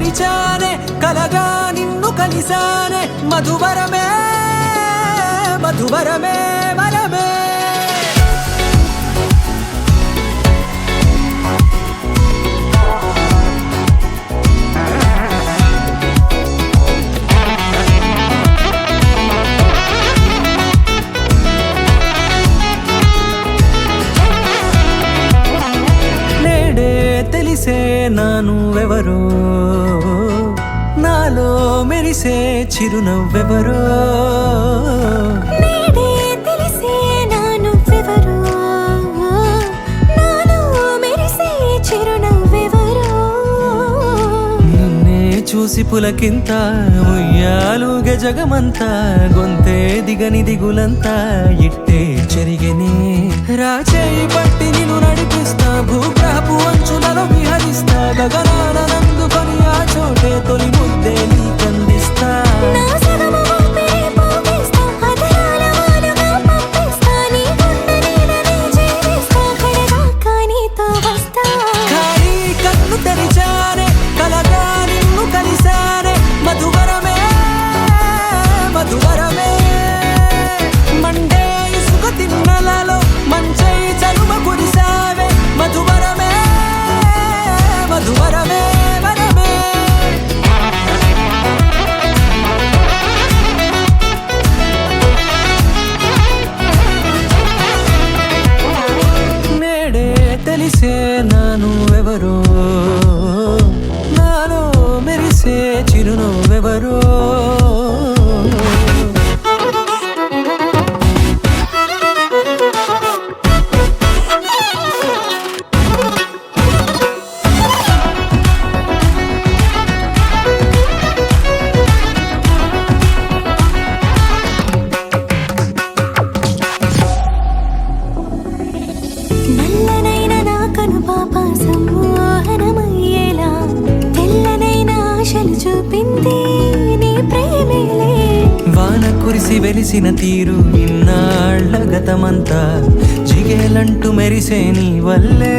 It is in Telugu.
తెరిచానే కలగా నిన్ను కలిసానే మధువరమే మధువరమే వరమే తెలిసే నానువెవరో నాలో మెరిసే చిరునవ్వెవరో నేడే తెలిసే నానువెవరో నాలో మెరిసే చిరునవ్వెవరో నిన్నే చూసి పులకింత ఉయ్యాలుగే జగమంతా గొంతే దిగని దిగులంతా ఇట్టే చెరిగనే రాచేయి పట్టి నిన్ను నడిపిస్తా భూగ్రహపు అంచులలో విహరిస్తా గగనాన నందుకొని ఆ చోటే తొలి ముద్దే నీకందిస్తా నా సగము ఊపిరి పోగిస్తా అదరాల వానగా పంపిస్తా నీ గుండె నీడనే చేరిస్తా కడదాకా నీతో వస్తా ఖాళీ కన్ను తెరిచానే కలగా నిన్ను కలిసానే మధువరమే మధువరమే మండే ఇసుక తిన్నలలో మంచై చలువ కురిసావే మధువరమే మధువరమే వరమే నేడే తెలిసే నానువెవరో నాలో మెరిసే చిరునవ్వెవరో నల్లనైన నా కనుపాప సమ్మోహనమయ్యేలా తెల్లనైన ఆశలు చూపింది నీ ప్రేమేలే వాన కురిసి వెలిసిన తీరు ఇన్నాళ్ల గతమంతా జిగేలంటూ మెరిసే నీ వల్లే